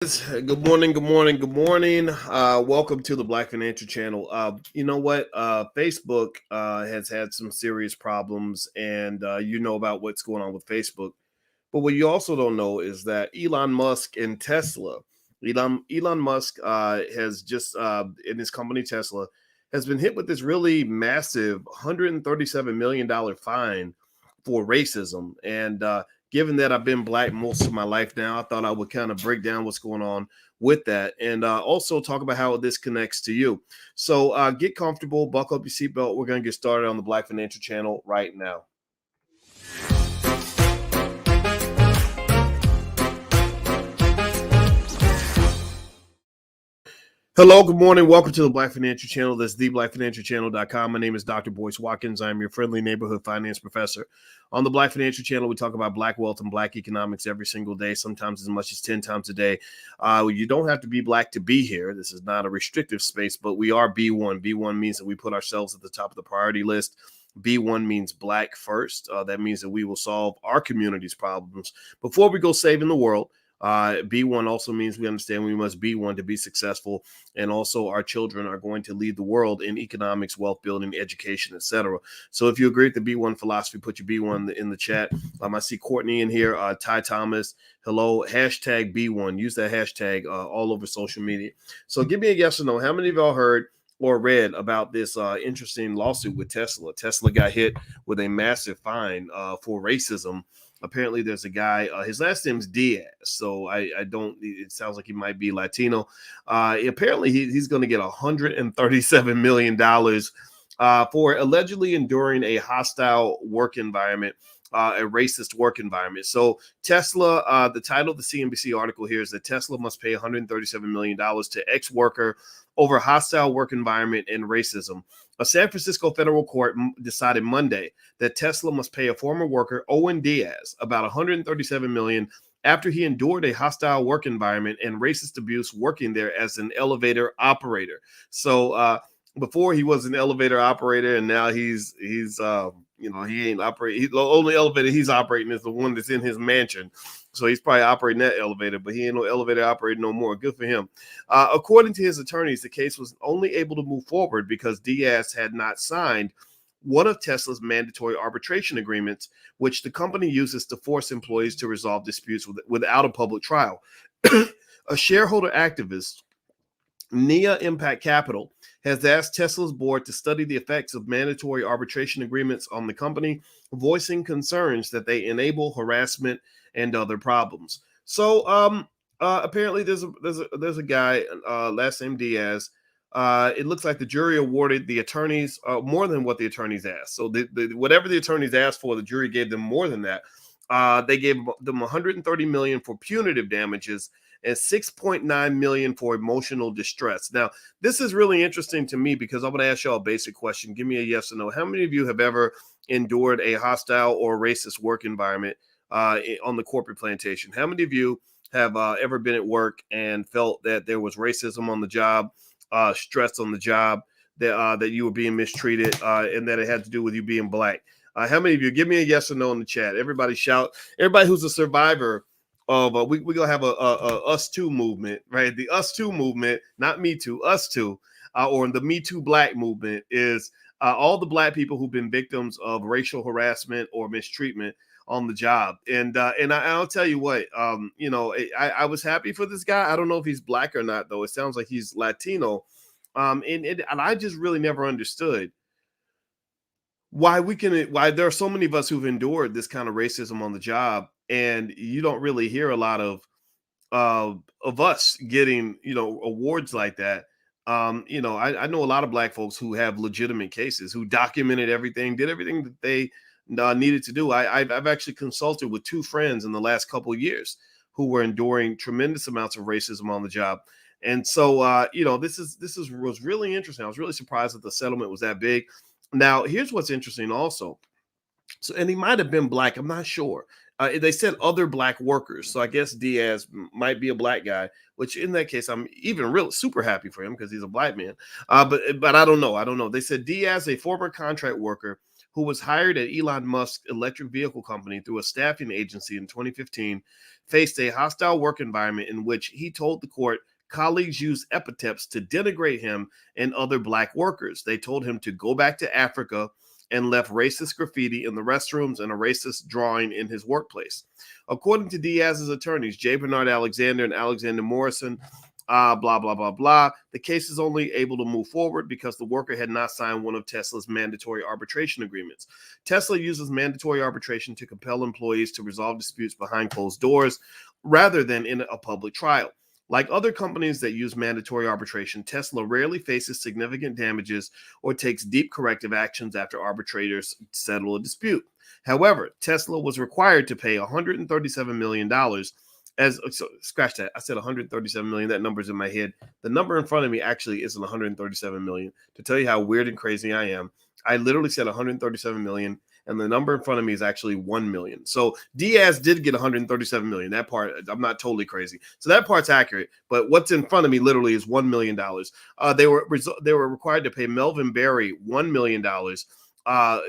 Good morning, good morning, good morning. Welcome to the Black Financial Channel. You know what? Facebook has had some serious problems, and you know about what's going on with Facebook. But what you also don't know is that Elon Musk and Tesla, Elon Musk has just, in his company Tesla, has been hit with this really massive $137 million fine for racism. And given that I've been black most of my life now, I thought I would kind of break down what's going on with that and also talk about how this connects to you. So get comfortable, buckle up your seatbelt. We're going to get started on the Black Financial Channel right now. Hello, good morning. Welcome to the Black Financial Channel. That's theblackfinancialchannel.com. My name is Dr. Boyce Watkins. I'm your friendly neighborhood finance professor. On the Black Financial Channel, we talk about black wealth and black economics every single day, sometimes as much as 10 times a day. You don't have to be black to be here. This is not a restrictive space, but we are B1. B1 means that we put ourselves at the top of the priority list. B1 means black first. That means that we will solve our community's problems before we go saving the world. B1 also means we understand we must be one to be successful, and also our children are going to lead the world in economics, wealth building, education, etc. So if you agree with the B1 philosophy, put your B1 in the chat. I see Courtney in here, Ty Thomas, hello, hashtag B1. Use that hashtag all over social media. So give me a yes or no. How many of y'all heard or read about this interesting lawsuit with Tesla? Tesla got hit with a massive fine for racism. Apparently there's a guy, his last name is Diaz. So I don't, it sounds like he might be Latino. Apparently he's going to get $137 million for allegedly enduring a hostile work environment, a racist work environment. So Tesla, the title of the CNBC article here is that Tesla must pay $137 million to ex-worker over hostile work environment and racism. A San Francisco federal court decided Monday that Tesla must pay a former worker, Owen Diaz, about $137 million after he endured a hostile work environment and racist abuse working there as an elevator operator. So before he was an elevator operator, and now he's he ain't operating. The only elevator he's operating is the one that's in his mansion. So he's probably operating that elevator, but he ain't no elevator operator no more. Good for him. According to his attorneys, the case was only able to move forward because Diaz had not signed one of Tesla's mandatory arbitration agreements, which the company uses to force employees to resolve disputes without a public trial. A shareholder activist, Nia Impact Capital, has asked Tesla's board to study the effects of mandatory arbitration agreements on the company, voicing concerns that they enable harassment and other problems. So apparently there's a guy, last name Diaz. It looks like the jury awarded the attorneys more than what the attorneys asked. So whatever the attorneys asked for, the jury gave them more than that. They gave them $130 million for punitive damages and $6.9 million for emotional distress. Now, this is really interesting to me because I'm going to ask y'all a basic question. Give me a yes or no. How many of you have ever endured a hostile or racist work environment on the corporate plantation? How many of you have ever been at work and felt that there was racism on the job, stress on the job, that you were being mistreated, and that it had to do with you being black? How many of you? Give me a yes or no in the chat. Everybody shout. Everybody who's a survivor of we're gonna have a us too movement, right? The us too movement, not me too, us too, or the Me Too Black movement is all the black people who've been victims of racial harassment or mistreatment on the job. And I'll tell you what, I was happy for this guy. I don't know if he's black or not, though. It sounds like he's Latino. And I just really never understood why there are so many of us who've endured this kind of racism on the job, and you don't really hear a lot of us getting awards like that. I know a lot of black folks who have legitimate cases, who documented everything, did everything that they needed to do. I've actually consulted with two friends in the last couple of years who were enduring tremendous amounts of racism on the job. And so this was really interesting. I was really surprised that the settlement was that big. Now, here's what's interesting also. So, and he might have been black. I'm not sure. They said other black workers. So I guess Diaz might be a black guy, which in that case, I'm even really super happy for him because he's a black man. But I don't know. They said Diaz, a former contract worker who was hired at Elon Musk's electric vehicle company through a staffing agency in 2015, faced a hostile work environment in which he told the court colleagues used epithets to denigrate him and other Black workers. They told him to go back to Africa and left racist graffiti in the restrooms and a racist drawing in his workplace. According to Diaz's attorneys, J. Bernard Alexander and Alexander Morrison, blah, blah, blah, blah, the case is only able to move forward because the worker had not signed one of Tesle's mandatory arbitration agreements. Tesla uses mandatory arbitration to compel employees to resolve disputes behind closed doors rather than in a public trial. Like other companies that use mandatory arbitration, Tesla rarely faces significant damages or takes deep corrective actions after arbitrators settle a dispute. However, Tesla was required to pay $137 million scratch that. I said 137 million. That number's in my head. The number in front of me actually isn't 137 million. To tell you how weird and crazy I am, I literally said 137 million. And the number in front of me is actually 1 million. So Diaz did get 137 million. That part, I'm not totally crazy. So that part's accurate. But what's in front of me literally is $1 million. They were required to pay Melvin Berry $1 million,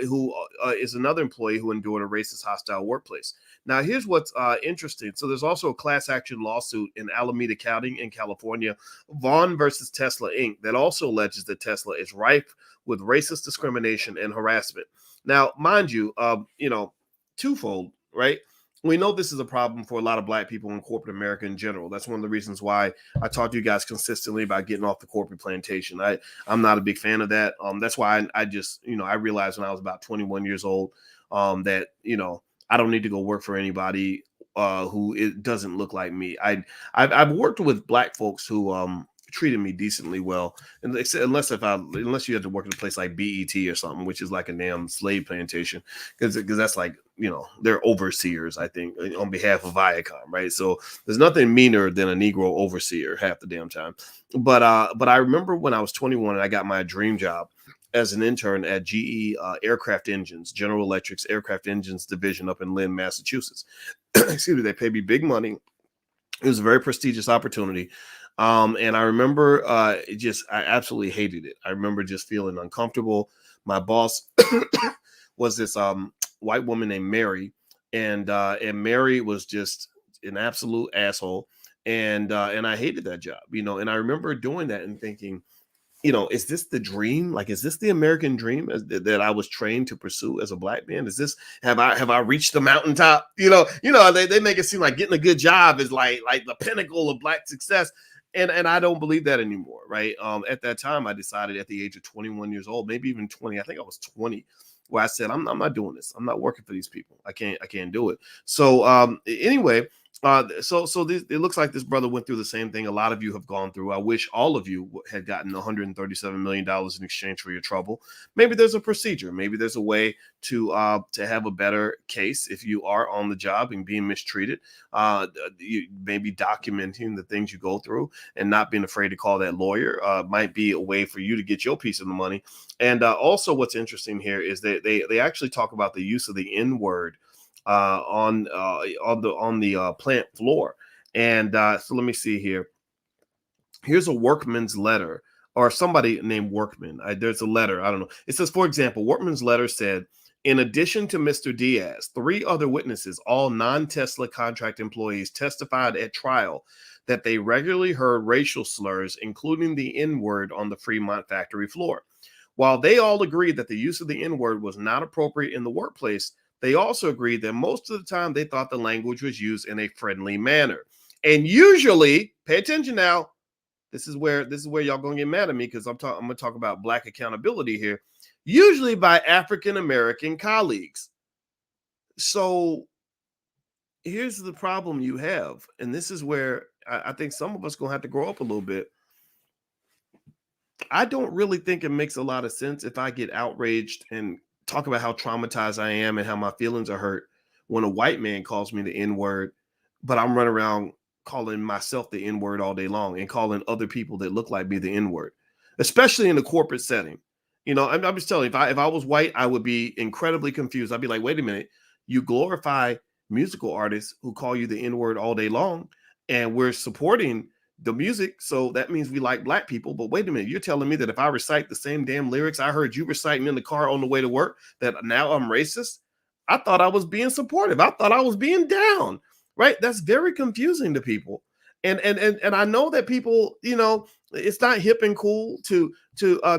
who is another employee who endured a racist hostile workplace. Now, here's what's interesting. So there's also a class action lawsuit in Alameda County in California, Vaughn versus Tesla Inc., that also alleges that Tesla is rife with racist discrimination and harassment. Now, mind you, twofold, right? We know this is a problem for a lot of Black people in corporate America in general. That's one of the reasons why I talk to you guys consistently about getting off the corporate plantation. I'm not a big fan of that. That's why I just, I realized when I was about 21 years old that, I don't need to go work for anybody who it doesn't look like me. I've worked with Black folks who treated me decently well, and unless you had to work at a place like BET or something, which is like a damn slave plantation, because that's like, they're overseers, I think, on behalf of Viacom, right? So there's nothing meaner than a Negro overseer half the damn time. But I remember when I was 21 and I got my dream job as an intern at GE Aircraft Engines, General Electric's Aircraft Engines division up in Lynn, Massachusetts. Excuse me, they paid me big money. It was a very prestigious opportunity. And I remember I absolutely hated it. I remember just feeling uncomfortable. My boss was this white woman named Mary, and Mary was just an absolute asshole. And I hated that job, and I remember doing that and thinking, is this the dream? Like, is this the American dream that I was trained to pursue as a Black man? Is this, have I reached the mountaintop? They make it seem like getting a good job is like the pinnacle of Black success. And I don't believe that anymore, right? At that time, I decided at the age of 21 years old, maybe even 20, I think I was 20, where I said, I'm not doing this. I'm not working for these people. I can't do it. So anyway, it looks like this brother went through the same thing a lot of you have gone through. I wish all of you had gotten $137 million in exchange for your trouble. Maybe there's a procedure. Maybe there's a way to have a better case if you are on the job and being mistreated. You maybe documenting the things you go through and not being afraid to call that lawyer might be a way for you to get your piece of the money. And also, what's interesting here is that they actually talk about the use of the N-word on the plant floor. And so let me see here. Here's a workman's letter, or somebody named Workman. There's a letter. I don't know. It says, for example, Workman's letter said, in addition to Mr. Diaz, 3 other witnesses, all non-Tesla contract employees, testified at trial that they regularly heard racial slurs, including the N-word, on the Fremont factory floor. While they all agreed that the use of the N-word was not appropriate in the workplace, they also agreed that most of the time they thought the language was used in a friendly manner. And usually, pay attention now, this is where y'all gonna get mad at me, because I'm gonna talk about Black accountability here, usually by African-American colleagues. So here's the problem you have, and this is where I think some of us gonna have to grow up a little bit. I don't really think it makes a lot of sense if I get outraged and talk about how traumatized I am and how my feelings are hurt when a white man calls me the N-word, but I'm running around calling myself the N-word all day long and calling other people that look like me the N-word, especially in a corporate setting. I'm just telling you, if I was white, I would be incredibly confused. I'd be like, wait a minute, you glorify musical artists who call you the N-word all day long, and we're supporting the music, so that means we like black people. But wait a minute, you're telling me that if I recite the same damn lyrics I heard you reciting in the car on the way to work, that now I'm racist? I thought I was being supportive. I thought I was being down, right? That's very confusing to people. And I know that people, it's not hip and cool to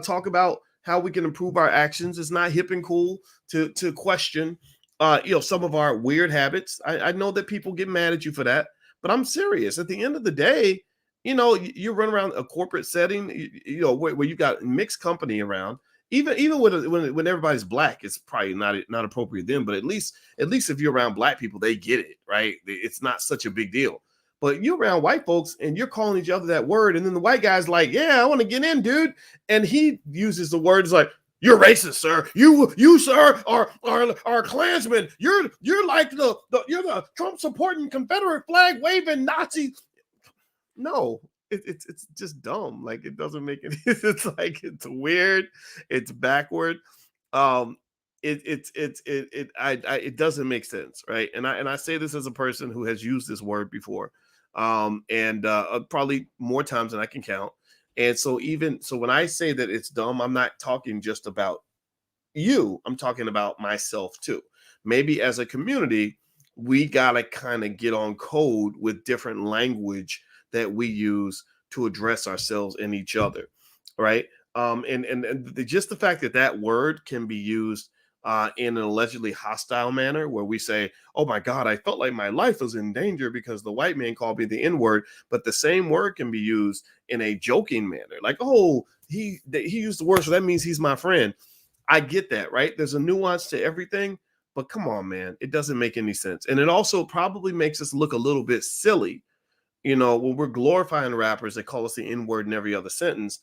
talk about how we can improve our actions. It's not hip and cool to question some of our weird habits. I know that people get mad at you for that, but I'm serious. At the end of the day, you run around a corporate setting, where you got mixed company around. Even when everybody's black, it's probably not appropriate then. But at least if you're around black people, they get it, right? It's not such a big deal. But you're around white folks and you're calling each other that word, and then the white guy's like, "Yeah, I want to get in, dude," and he uses the words like, "You're racist, sir. You sir are Klansman. You're like you're the Trump supporting Confederate flag waving Nazi." No, it's just dumb. Like, it doesn't make it. It's like, it's weird. It's backward. It doesn't make sense, right? And I say this as a person who has used this word before, and probably more times than I can count. And so when I say that it's dumb, I'm not talking just about you. I'm talking about myself too. Maybe as a community, we gotta kind of get on code with different language that we use to address ourselves and each other, right? Just the fact that word can be used in an allegedly hostile manner, where we say, "Oh my God, I felt like my life was in danger because the white man called me the N-word," but the same word can be used in a joking manner, like, "Oh, he used the word, so that means he's my friend." I get that, right? There's a nuance to everything, but come on, man, it doesn't make any sense, and it also probably makes us look a little bit silly. When we're glorifying rappers that call us the N-word in every other sentence,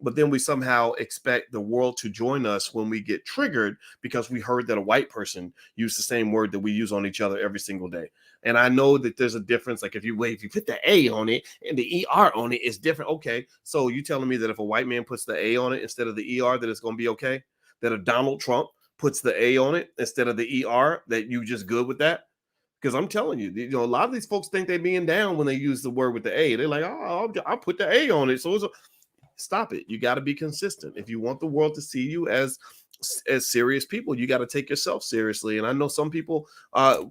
but then we somehow expect the world to join us when we get triggered because we heard that a white person used the same word that we use on each other every single day. And I know that there's a difference. Like, if you put the A on it and the ER on it, it's different. Okay, so you telling me that if a white man puts the A on it instead of the ER, that it's going to be okay? That if Donald Trump puts the A on it instead of the ER, that you just good with that? Because I'm telling you, a lot of these folks think they're being down when they use the word with the A. They're like, "Oh, I'll put the A on it." So stop it. You got to be consistent. If you want the world to see you as serious people, you got to take yourself seriously. And I know some people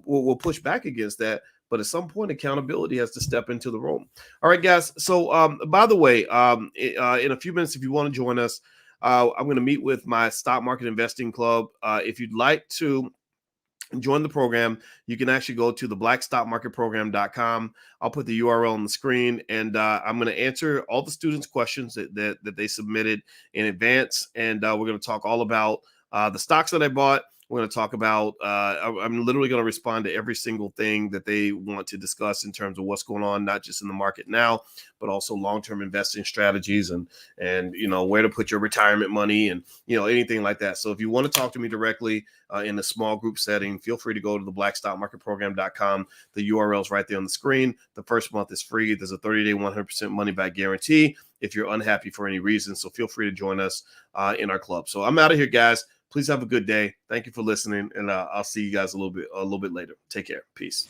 will push back against that, but at some point, accountability has to step into the room. All right, guys. So, by the way, in a few minutes, if you want to join us, I'm going to meet with my stock market investing club. If you'd like to join the program, you can actually go to the blackstockmarketprogram.com. I'll put the URL on the screen, and I'm going to answer all the students' questions that they submitted in advance. And we're going to talk all about the stocks that I bought. We're going to talk about, I'm literally going to respond to every single thing that they want to discuss in terms of what's going on, not just in the market now, but also long-term investing strategies and where to put your retirement money and, anything like that. So if you want to talk to me directly in a small group setting, feel free to go to the blackstockmarketprogram.com. The URL is right there on the screen. The first month is free. There's a 30-day, 100% money back guarantee if you're unhappy for any reason. So feel free to join us in our club. So I'm out of here, guys. Please have a good day. Thank you for listening, and I'll see you guys a little bit later. Take care. Peace.